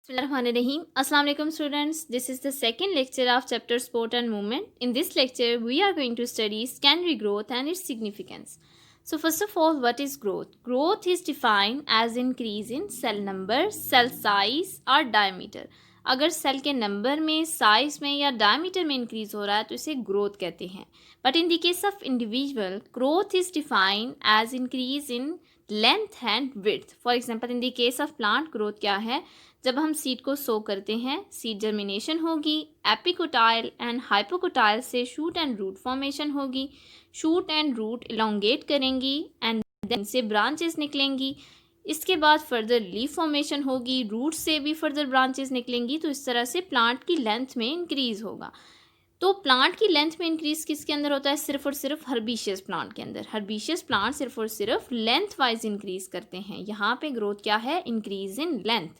Bismillahirrahmanirrahim. Assalamu alaikum students. This is the second lecture of chapter Sport and Movement. In this lecture, we are going to study secondary growth and its significance. So first of all, what is growth? Growth is defined as increase in cell number, cell size और diameter. अगर cell के number में, size में या diameter में increase हो रहा है तो इसे ग्रोथ कहते हैं. But in the case of individual, growth is defined as increase in length and width. For example in the case of plant, growth क्या है? जब हम सीड को सो करते हैं, सीड जर्मिनेशन होगी, एपिकोटाइल एंड हाइपोकोटाइल से शूट एंड रूट फॉर्मेशन होगी, शूट एंड रूट इलोंगेट करेंगी एंड देन से ब्रांचेस निकलेंगी. इसके बाद फर्दर लीफ फॉर्मेशन होगी, रूट से भी फर्दर ब्रांचेस निकलेंगी. तो इस तरह से प्लांट की लेंथ में इंक्रीज होगा. तो प्लांट की लेंथ में इंक्रीज किसके अंदर होता है? सिर्फ और सिर्फ हर्बिशियस प्लांट के अंदर. हर्बिशियस प्लांट सिर्फ और सिर्फ लेंथ वाइज इंक्रीज करते हैं. यहाँ पे ग्रोथ क्या है? Increase in length.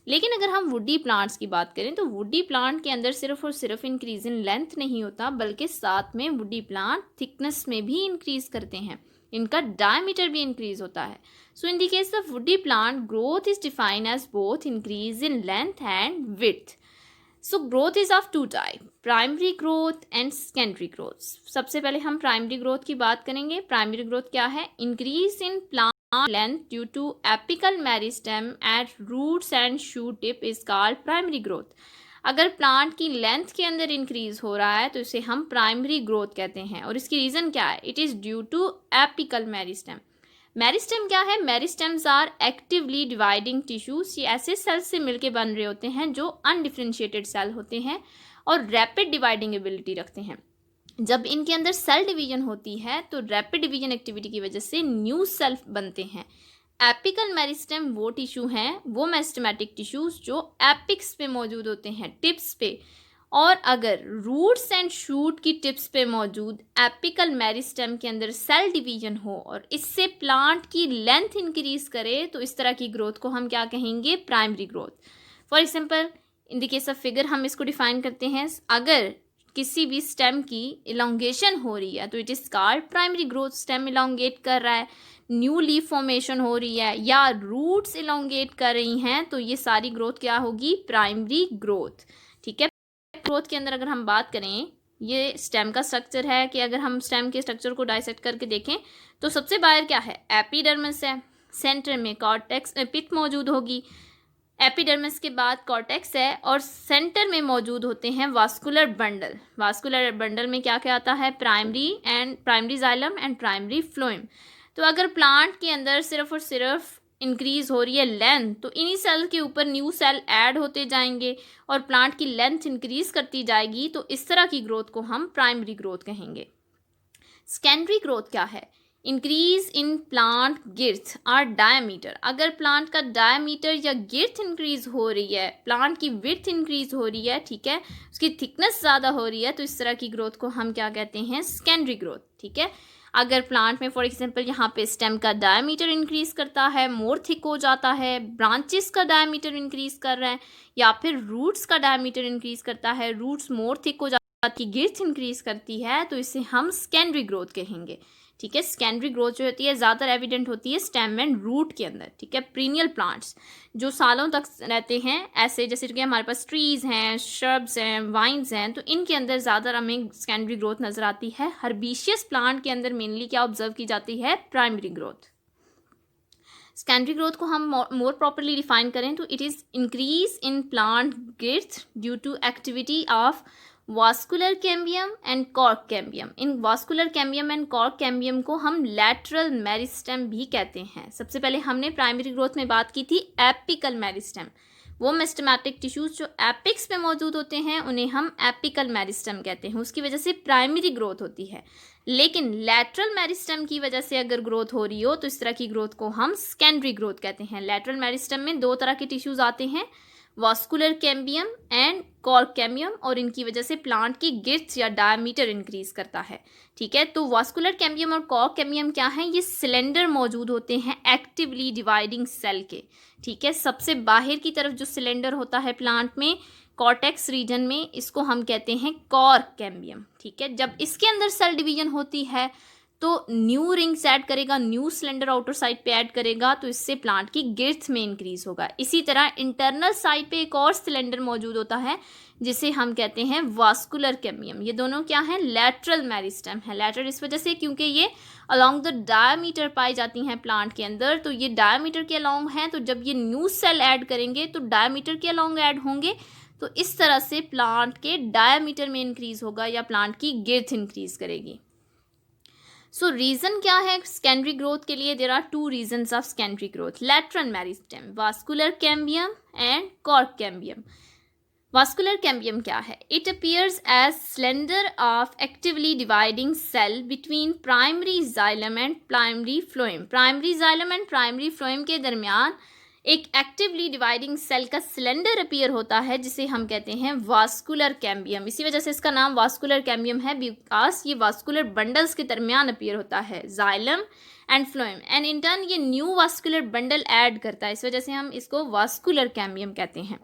लेकिन अगर हम वुडी प्लांट्स की बात करें तो वुडी प्लांट के अंदर सिर्फ और सिर्फ इंक्रीज इन लेंथ नहीं होता, बल्कि साथ में वुडी प्लांट थिकनेस में भी इंक्रीज करते हैं. इनका डायमीटर भी इंक्रीज होता है. So in the case of woody plant, growth is defined as both increase in length and width. So growth is of two type, primary growth and secondary growth. सबसे पहले हम primary growth की बात करेंगे. Primary growth क्या है? Increase in plant length due to apical meristem at roots and shoot tip is called primary growth. अगर plant की लेंथ के अंदर इंक्रीज हो रहा है तो इसे हम प्राइमरी ग्रोथ कहते हैं. और इसकी रीज़न क्या है? It is due to apical meristem. Meristem क्या है? Meristems are actively dividing tissues. ये ऐसे सेल्स से मिलके बन रहे होते हैं जो अनडिफ्रेंशिएटेड सेल होते हैं और रैपिड डिवाइडिंग एबिलिटी रखते हैं. जब इनके अंदर सेल डिवीजन होती है तो रैपिड डिवीजन एक्टिविटी की वजह से न्यू सेल बनते हैं. एपिकल मेरिस्टेम वो टिश्यू हैं, वो मेरिस्टेमेटिक टिश्यूज जो एपिक्स पे मौजूद होते हैं, टिप्स पे. और अगर रूट्स एंड शूट की टिप्स पे मौजूद एपिकल मेरिस्टेम के अंदर सेल डिवीजन हो और इससे प्लांट की लेंथ इंक्रीज करे तो इस तरह की ग्रोथ को हम क्या कहेंगे? Primary growth. For example in the case of figure हम इसको डिफाइन करते हैं. अगर किसी भी स्टेम की इलोंगेशन हो रही है तो it is called primary growth. Stem elongate कर रहा है, न्यू लीफ फॉर्मेशन हो रही है या रूट्स इलोंगेट कर रही हैं तो ये सारी ग्रोथ क्या होगी? Primary growth. ठीक है. ग्रोथ के अंदर अगर हम बात करें, ये स्टेम का स्ट्रक्चर है कि अगर हम स्टेम के स्ट्रक्चर को डाइसेक्ट करके देखें तो सबसे बाहर क्या है? एपिडर्मिस है, सेंटर में कॉर्टेक्स पिथ मौजूद होगी, एपिडर्मिस के बाद कॉर्टेक्स है और सेंटर में मौजूद होते हैं वास्कुलर बंडल. वास्कुलर बंडल में क्या क्या आता है? Primary xylem and primary phloem. तो अगर प्लांट के अंदर सिर्फ और सिर्फ इंक्रीज हो रही है लेंथ तो इन्हीं सेल के ऊपर न्यू सेल ऐड होते जाएंगे और प्लांट की लेंथ इंक्रीज करती जाएगी. तो इस तरह की ग्रोथ को हम प्राइमरी ग्रोथ कहेंगे. सेकेंडरी ग्रोथ क्या है? इंक्रीज इन प्लांट गिर्थ और डायमीटर. अगर प्लांट का डायमीटर या गिर्थ इंक्रीज हो रही है, प्लांट की विड्थ इंक्रीज हो रही है, ठीक है, उसकी थिकनेस ज़्यादा हो रही है, तो इस तरह की ग्रोथ को हम क्या कहते हैं? Secondary growth. ठीक है. अगर प्लांट में फॉर एग्जांपल यहाँ पे स्टेम का डायमीटर इंक्रीज करता है, मोर थिक हो जाता है, ब्रांचेस का डायमीटर इंक्रीज कर रहा है, या फिर रूट्स का डायमीटर इंक्रीज करता है, रूट्स मोर थिक हो जाती, गिर्थ इंक्रीज करती है, तो इसे हम सेकेंडरी ग्रोथ कहेंगे. ठीक है. सेकेंडरी ग्रोथ जो होती है ज़्यादातर एविडेंट होती है स्टेम एंड रूट के अंदर. ठीक है. पीरियड प्लांट्स जो सालों तक रहते हैं, ऐसे जैसे कि हमारे पास ट्रीज़ हैं, श्रब्स हैं, वाइन्स हैं, तो इनके अंदर ज़्यादा हमें सेकेंडरी ग्रोथ नज़र आती है. हर्बिशियस प्लांट के अंदर मेनली क्या ऑब्जर्व की जाती है? Primary growth. सेकेंडरी ग्रोथ को हम मोर प्रॉपरली डिफाइन करें तो it is increase in plant girth due to activity of vascular cambium and cork cambium. इन vascular cambium and cork cambium को हम लैटरल मेरिस्टेम भी कहते हैं. सबसे पहले हमने प्राइमरी ग्रोथ में बात की थी एपिकल मेरिस्टेम. वो मेरिस्टेमेटिक टिश्यूज जो एपिक्स पे मौजूद होते हैं उन्हें हम एपिकल मेरिस्टेम कहते हैं. उसकी वजह से प्राइमरी ग्रोथ होती है. लेकिन लैटरल मेरिस्टेम की वजह से अगर ग्रोथ हो रही हो तो इस तरह की ग्रोथ को हम सेकेंडरी ग्रोथ कहते हैं. लैटरल मेरिस्टेम में दो तरह के टिश्यूज आते हैं, vascular cambium and cork cambium, और इनकी वजह से प्लांट की गिर्थ या डायमीटर इंक्रीज करता है. ठीक है. तो वास्कुलर कैम्बियम और कॉर्क कैम्बियम क्या है? ये सिलेंडर मौजूद होते हैं एक्टिवली डिवाइडिंग सेल के. ठीक है. सबसे बाहर की तरफ जो सिलेंडर होता है प्लांट में कॉर्टेक्स रीजन में, इसको हम कहते हैं कॉर्क कैम्बियम. ठीक है. जब इसके अंदर सेल डिवीजन होती है तो न्यू रिंग्स ऐड करेगा, न्यू सिलेंडर आउटर साइड पे ऐड करेगा, तो इससे प्लांट की गिर्थ में इंक्रीज होगा। इसी तरह इंटरनल साइड पे एक और सिलेंडर मौजूद होता है जिसे हम कहते हैं वास्कुलर कैम्बियम। ये दोनों क्या है, लैटरल मेरिस्टेम है। लैटरल इस वजह से क्योंकि ये अलोंग द डायमीटर पाई जाती हैं प्लांट के अंदर, तो ये डायमीटर के अलोंग हैं, तो जब ये न्यू सेल ऐड करेंगे तो डायमीटर के अलोंग ऐड होंगे, तो इस तरह से प्लांट के डायमीटर में इंक्रीज होगा या प्लांट की गिर्थ इंक्रीज करेगी। सो रीजन क्या है सेकेंडरी ग्रोथ के लिए? There are two reasons of secondary growth, lateral meristem, vascular cambium and cork cambium. Vascular cambium क्या है? It appears as slender of actively dividing cell between primary xylem and primary phloem. Primary xylem and primary phloem के दरमियान एक actively dividing cell का cylinder appear होता है जिसे हम कहते हैं वास्कुलर कैम्बियम। इसी वजह से इसका नाम वास्कुलर कैम्बियम है, बिकॉज ये वास्कुलर बंडल्स के दरमियान अपीयर होता है, xylem and phloem, and in turn ये न्यू वास्कुलर बंडल ऐड करता है, इस वजह से हम इसको वास्कुलर कैम्बियम कहते हैं।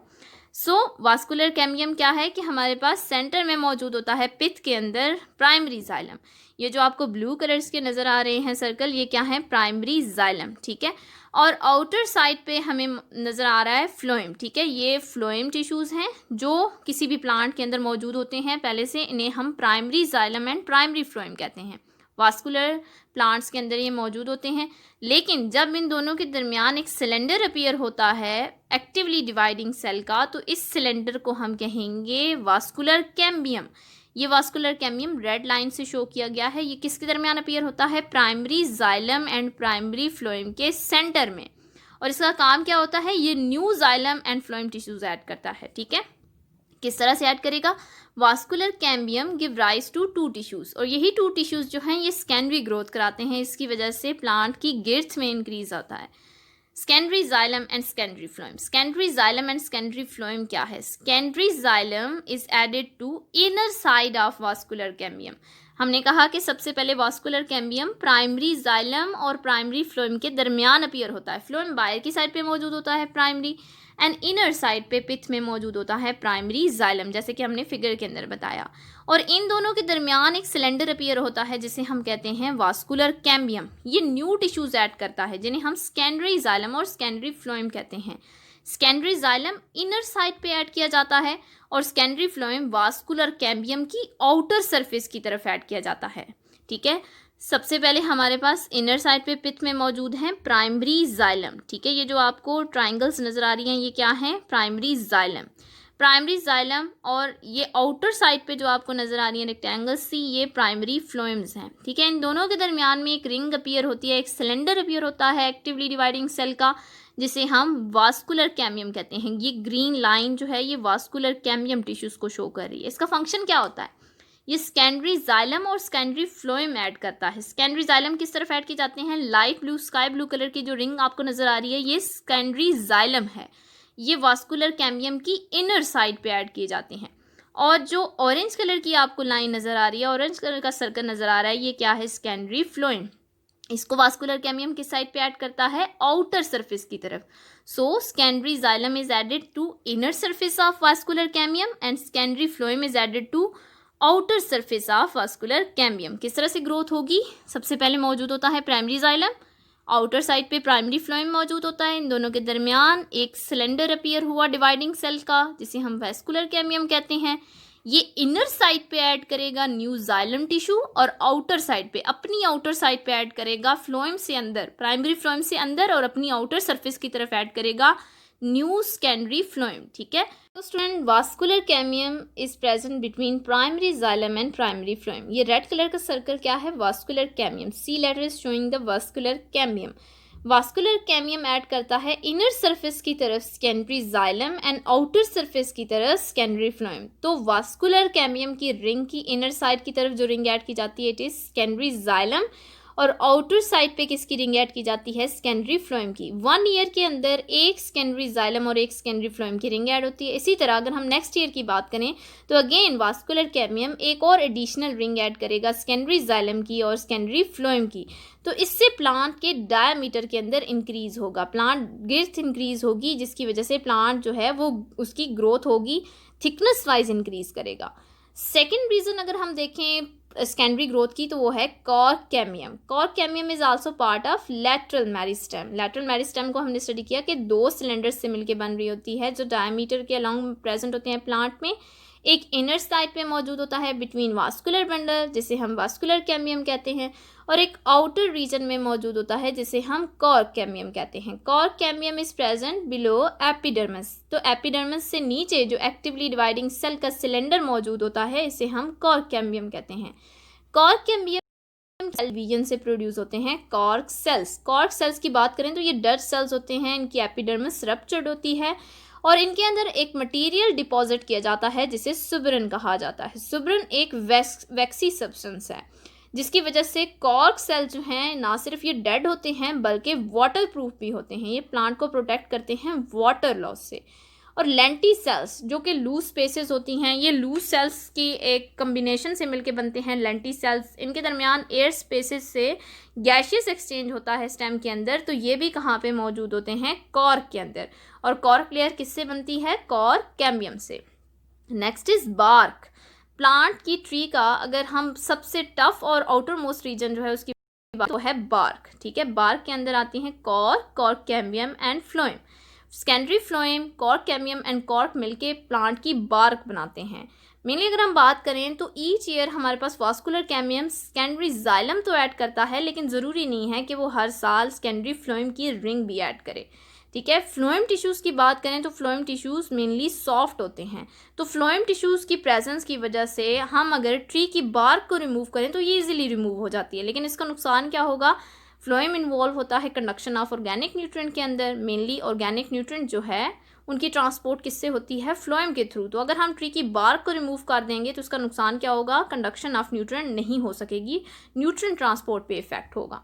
सो वास्कुलर कैम्बियम क्या है कि हमारे पास सेंटर में मौजूद होता है पित्त के अंदर प्राइमरी जाइलम। ये जो आपको ब्लू कलर्स के नज़र आ रहे हैं सर्कल, ये क्या है, प्राइमरी जाइलम, ठीक है। और आउटर साइड पे हमें नज़र आ रहा है फ्लोएम, ठीक है। ये फ्लोएम टिश्यूज़ हैं जो किसी भी प्लांट के अंदर मौजूद होते हैं पहले से, इन्हें हम primary xylem and primary phloem कहते हैं। वास्कुलर प्लांट्स के अंदर ये मौजूद होते हैं, लेकिन जब इन दोनों के दरमियान एक सिलेंडर अपीयर होता है एक्टिवली डिवाइडिंग सेल का, तो इस सिलेंडर को हम कहेंगे वास्कुलर कैम्बियम। ये वास्कुलर कैम्बियम रेड लाइन से शो किया गया है। ये किसके दरमियान अपीयर होता है? Primary xylem and primary phloem के सेंटर में। और इसका काम क्या होता है? ये new xylem and phloem tissues add करता है, ठीक है। किस तरह से ऐड करेगा? Vascular cambium give rise to two tissues, और यही टू टिश्यूज जो हैं ये सेकेंडरी ग्रोथ कराते हैं, इसकी वजह से प्लांट की गिर्थ में इंक्रीज आता है। Secondary xylem and secondary phloem. Secondary xylem and secondary phloem क्या है? Secondary xylem is added to inner side of vascular cambium. हमने कहा कि सबसे पहले वास्कुलर कैम्बियम प्राइमरी जाइलम और प्राइमरी फ्लोएम के दरमियान अपीयर होता है। फ्लोएम बाहर की साइड पे मौजूद होता है प्राइमरी, एंड इनर साइड पे पित्त में मौजूद होता है प्राइमरी जाइलम, जैसे कि हमने फिगर के अंदर बताया। और इन दोनों के दरमियान एक सिलेंडर अपीयर होता है जिसे हम कहते हैं वास्कुलर कैम्बियम। ये न्यू टिश्यूज ऐड करता है जिन्हें हम सेकेंडरी जाइलम और सेकेंडरी फ्लोएम कहते हैं। सेकेंडरी जाइलम इनर साइड पे ऐड किया जाता है और सेकेंडरी फ्लोएम वास्कुलर कैम्बियम की आउटर सरफेस की तरफ ऐड किया जाता है, ठीक है। सबसे पहले हमारे पास इनर साइड पे पित्त में मौजूद है प्राइमरी जाइलम, ठीक है। ये जो आपको ट्राइंगल्स नज़र आ रही हैं ये क्या है? Primary xylem. प्राइमरी जाइलम और ये आउटर साइड पे जो आपको नज़र आ रही है रेक्टेंगल्स सी, ये प्राइमरी फ्लोएम्स हैं, ठीक है। इन दोनों के दरमियान में एक रिंग अपीयर होती है, एक सिलेंडर अपीयर होता है एक्टिवली डिवाइडिंग सेल का, जिसे हम वास्कुलर कैम्बियम कहते हैं। ये ग्रीन लाइन जो है ये वास्कुलर कैम्बियम टिश्यूज़ को शो कर रही है। इसका फंक्शन क्या होता है? ये सेकेंडरी जाइलम और सेकेंडरी फ्लोएम ऐड करता है। सेकेंडरी जाइलम किस तरफ ऐड किए जाते हैं? Light blue, sky blue colour की जो रिंग आपको नज़र आ रही है ये सेकेंडरी जाइलम है। ये वास्कुलर कैम्बियम की इनर साइड पे ऐड किए जाते हैं। और जो ऑरेंज कलर की आपको लाइन नज़र आ रही है, ऑरेंज कलर का सर्कल नज़र आ रहा है, ये क्या है? Secondary phloem. इसको वास्कुलर कैम्बियम किस साइड पे ऐड करता है? आउटर सरफेस की तरफ। So secondary xylem is added to inner surface of vascular cambium and secondary phloem is added to outer surface of vascular cambium. किस तरह से ग्रोथ होगी? सबसे पहले मौजूद होता है प्राइमरी जाइलम, आउटर साइड पे प्राइमरी फ्लोएम मौजूद होता है, इन दोनों के दरमियान एक सिलेंडर अपीयर हुआ डिवाइडिंग सेल का जिसे हम वास्कुलर कैम्बियम कहते हैं। ये इनर साइड पे ऐड करेगा न्यू जाइलम टिश्यू और आउटर साइड पे, अपनी आउटर साइड पे ऐड करेगा फ्लोएम से अंदर, प्राइमरी फ्लोएम से अंदर, और अपनी आउटर सरफेस की तरफ ऐड करेगा न्यू सेकेंडरी फ्लोएम, ठीक है। तो student, vascular cambium is present between primary xylem and primary phloem. ये रेड कलर का सर्कल क्या है? Vascular cambium. C letter is showing the vascular cambium. Vascular cambium add करता है इनर सरफेस की तरफ secondary xylem and outer surface की तरफ सेकेंडरी फ्लोएम। तो वास्कुलर कैम्बियम की रिंग की इनर साइड की तरफ जो रिंग ऐड की जाती है इट इज सेकेंडरी जाइलम, और आउटर साइड पे किसकी रिंग ऐड की जाती है? सेकेंडरी फ्लोएम की। 1 ईयर के अंदर एक सेकेंडरी जाइलम और एक सेकेंडरी फ्लोएम की रिंग ऐड होती है। इसी तरह अगर हम नेक्स्ट ईयर की बात करें तो अगेन वास्कुलर कैम्बियम एक और एडिशनल रिंग ऐड करेगा सेकेंडरी जाइलम की और सेकेंडरी फ्लोएम की। तो इससे प्लांट के डायमीटर के अंदर इंक्रीज होगा, प्लांट गिर्थ इंक्रीज होगी, जिसकी वजह से प्लांट जो है वो उसकी ग्रोथ होगी, थिकनेस वाइज इंक्रीज करेगा। सेकेंड रीज़न अगर हम देखें सेकेंडरी ग्रोथ की, तो वो है cork cambium. Cork cambium is also part of lateral meristem. Lateral meristem को हमने स्टडी किया कि 2 सिलेंडर से मिलकर बन रही होती है जो डायमीटर के अलॉन्ग प्रेजेंट होते हैं प्लांट में. एक इनर साइड पे मौजूद होता है बिटवीन वास्कुलर बंडल, जिसे हम वास्कुलर कैम्बियम कहते हैं, और एक आउटर रीजन में मौजूद होता है जिसे हम कॉर्क कैम्बियम कहते हैं. Cork cambium is present below epidermis. तो एपिडर्मिस से नीचे जो एक्टिवली डिवाइडिंग सेल का सिलेंडर मौजूद होता है इसे हम कॉर्क कैम्बियम कहते हैं. कॉर्क कैम्बियम सेल डिवीजन से प्रोड्यूस होते हैं कॉर्क सेल्स. कॉर्क सेल्स की बात करें तो ये डर्ट सेल्स होते हैं, इनकी एपिडर्मिस रप्चर्ड होती है और इनके अंदर एक मटेरियल डिपॉजिट किया जाता है जिसे सुब्रन कहा जाता है. सुब्रन एक वैक्सी सब्सटेंस है जिसकी वजह से कॉर्क सेल जो हैं ना सिर्फ ये डेड होते हैं बल्कि वाटर प्रूफ भी होते हैं. ये प्लांट को प्रोटेक्ट करते हैं वाटर लॉस से. और लेंटी सेल्स जो कि लूज स्पेसेस होती हैं, ये लूज सेल्स की एक कम्बिनेशन से मिलके बनते हैं लेंटी सेल्स. इनके दरमियान एयर स्पेसेस से गैशियस एक्सचेंज होता है स्टेम के अंदर, तो ये भी कहाँ पे मौजूद होते हैं? कॉर्क के अंदर. और कॉर्क लेयर किससे बनती है? कॉर्क कैम्बियम से. Next is bark. प्लांट की ट्री का अगर हम सबसे टफ और आउटर मोस्ट रीजन जो है उसकी बात तो है बार्क. ठीक है, बार्क के अंदर आती हैं cork, cork cambium and phloem. Secondary phloem, cork cambium and cork मिलके प्लांट की बार्क बनाते हैं. मेनली अगर हम बात करें तो ईच ईयर हमारे पास वास्कुलर कैम्बियम सेकेंडरी जाइलम तो ऐड करता है, लेकिन ज़रूरी नहीं है कि वो हर साल सेकेंडरी फ्लोएम की रिंग भी ऐड करे. ठीक है, फ्लोएम टिश्यूज़ की बात करें तो फ्लोएम टिश्यूज़ मेनली सॉफ्ट होते हैं. तो फ्लोएम टिश्यूज़ की प्रेजेंस की वजह से हम अगर ट्री की बार्क को रिमूव करें तो ये इजीली रिमूव हो जाती है, लेकिन इसका नुकसान क्या होगा? फ्लोएम इन्वॉल्व होता है कंडक्शन ऑफ ऑर्गेनिक न्यूट्रिएंट के अंदर. मेनली ऑर्गेनिक न्यूट्रिएंट जो है उनकी ट्रांसपोर्ट किससे होती है? फ्लोएम के थ्रू. तो अगर हम ट्री की बार्क को रिमूव कर देंगे तो उसका नुकसान क्या होगा? कंडक्शन ऑफ न्यूट्रिएंट नहीं हो सकेगी, न्यूट्रिएंट ट्रांसपोर्ट पे इफेक्ट होगा.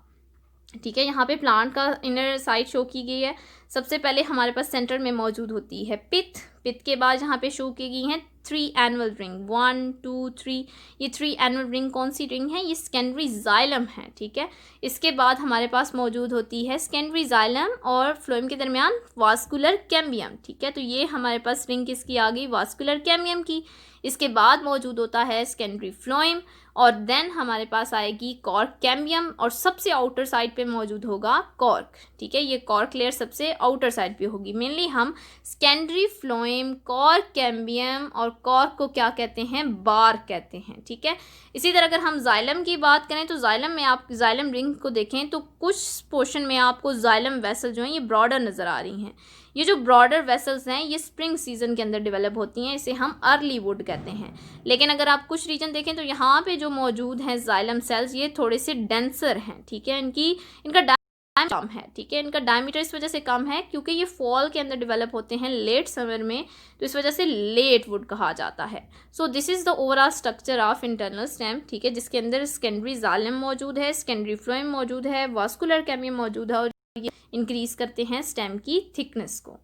ठीक है, यहाँ पे प्लांट का इनर साइड शो की गई है. सबसे पहले हमारे पास सेंटर में मौजूद होती है पिथ. पिथ के बाद यहाँ पे शो की गई हैं 3 एनुअल रिंग, 1 2 3. ये 3 एनुअल रिंग कौन सी रिंग है? ये सेकेंडरी जाइलम है. ठीक है, इसके बाद हमारे पास मौजूद होती है सेकेंडरी जाइलम और फ्लोएम के दरमियान वास्कुलर कैम्बियम. ठीक है, तो ये हमारे पास रिंग किसकी आ गई? वास्कुलर कैम्बियम की. इसके बाद मौजूद होता है सेकेंडरी फ्लोएम और देन हमारे पास आएगी कॉर्क कैम्बियम और सबसे आउटर साइड पे मौजूद होगा कॉर्क. ठीक है, ये कॉर्क लेयर सबसे आउटर साइड पे होगी. मेनली हम सेकेंडरी फ्लोएम, कॉर्क कैम्बियम और कॉर्क को क्या कहते हैं? बार्क कहते हैं. ठीक है, इसी तरह अगर हम जाइलम की बात करें तो जाइलम में आप जाइलम रिंग को देखें तो कुछ पोर्शन में आपको जाइलम वेसल जो हैं ये ब्रॉडर नज़र आ रही हैं. ये जो ब्रॉडर वेसल्स हैं ये स्प्रिंग सीजन के अंदर डेवलप होती हैं, इसे हम अर्ली वुड कहते हैं. लेकिन अगर आप कुछ रीजन देखें तो यहाँ पे जो मौजूद हैं जाइलम सेल्स ये थोड़े से डेंसर हैं. ठीक है, इनका डायमीटर कम है. ठीक है, इनका डायमीटर इस वजह से कम है क्योंकि ये फॉल के अंदर डेवलप होते हैं लेट समर में, तो इस वजह से लेट वुड कहा जाता है. So this is the overall structure of internal stem. ठीक है, जिसके अंदर सेकेंडरी जाइलम मौजूद है, सेकेंडरी फ्लोएम मौजूद है, वास्कुलर कैम्बियम मौजूद है और ये इंक्रीज करते हैं स्टेम की थिकनेस को.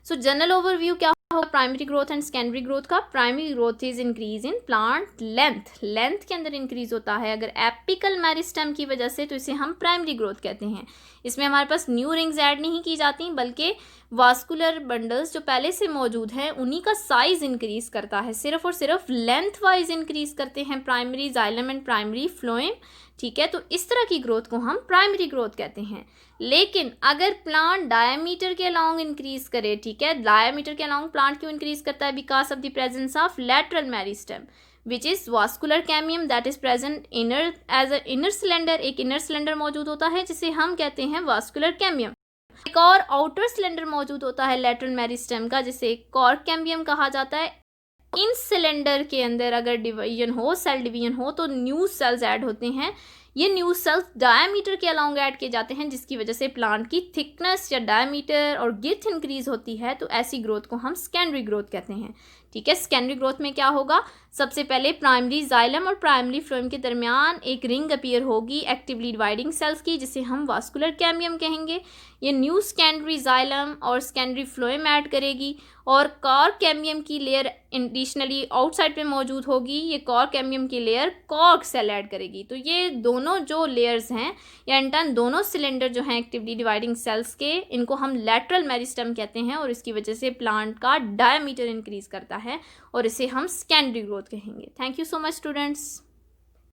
सो जनरल ओवरव्यू क्या होगा primary growth and secondary growth का? Primary growth is increase in plant length. Length के अंदर इंक्रीज होता है अगर एपिकल मेरिस्टेम की वजह से, तो इसे हम प्राइमरी ग्रोथ कहते हैं. इसमें हमारे पास न्यू रिंग्स ऐड नहीं की जाती बल्कि वास्कुलर बंडल्स जो पहले से मौजूद हैं उन्हीं का साइज इंक्रीज करता है. सिर्फ और सिर्फ लेंथ वाइज इंक्रीज करते हैं primary xylem and primary phloem. ठीक है, तो इस तरह की ग्रोथ को हम प्राइमरी ग्रोथ कहते हैं. लेकिन अगर प्लांट डायमीटर के अलॉन्ग इंक्रीज करे, ठीक है, डायमीटर के अलॉन्ग प्लांट क्यों इंक्रीज करता है? Because of the presence of lateral meristem which is vascular cambium that is present inner as a inner cylinder. एक इनर सिलेंडर मौजूद होता है जिसे हम कहते हैं वास्कुलर कैम्बियम. एक और आउटर सिलेंडर मौजूद होता है लैटरल मेरिस्टेम का जिसे कॉर्क कैम्बियम कहा जाता है. इन सिलेंडर के अंदर अगर डिवीजन हो, सेल डिवीजन हो, तो न्यू सेल्स ऐड होते हैं. ये न्यू सेल्स डायमीटर के अलॉन्ग ऐड किए जाते हैं जिसकी वजह से प्लांट की थिकनेस या डायमीटर और गिथ इंक्रीज होती है. तो ऐसी ग्रोथ को हम सेकेंडरी ग्रोथ कहते हैं. ठीक है, सेकेंडरी ग्रोथ में क्या होगा? सबसे पहले प्राइमरी जाइलम और प्राइमरी फ्लोएम के दरमियान एक रिंग अपीयर होगी एक्टिवली डिवाइडिंग सेल्स की जिसे हम वास्कुलर कैम्बियम कहेंगे. ये न्यू सेकेंडरी जाइलम और सेकेंडरी फ्लोएम ऐड करेगी और कॉर्क कैम्बियम की लेयर एडिशनली आउटसाइड पे मौजूद होगी. ये कॉर्क कैम्बियम की लेयर कॉर्क सेल ऐड करेगी. तो ये दोनों जो लेयर्स हैं या इंटर्न दोनों सिलेंडर जो हैं एक्टिवली डिवाइडिंग सेल्स के, इनको हम लैटरल मेरिस्टेम कहते हैं और इसकी वजह से प्लांट का डायमीटर इंक्रीज करता है और इसे हम सेकेंडरी ग्रोथ कहेंगे। Thank you so much students.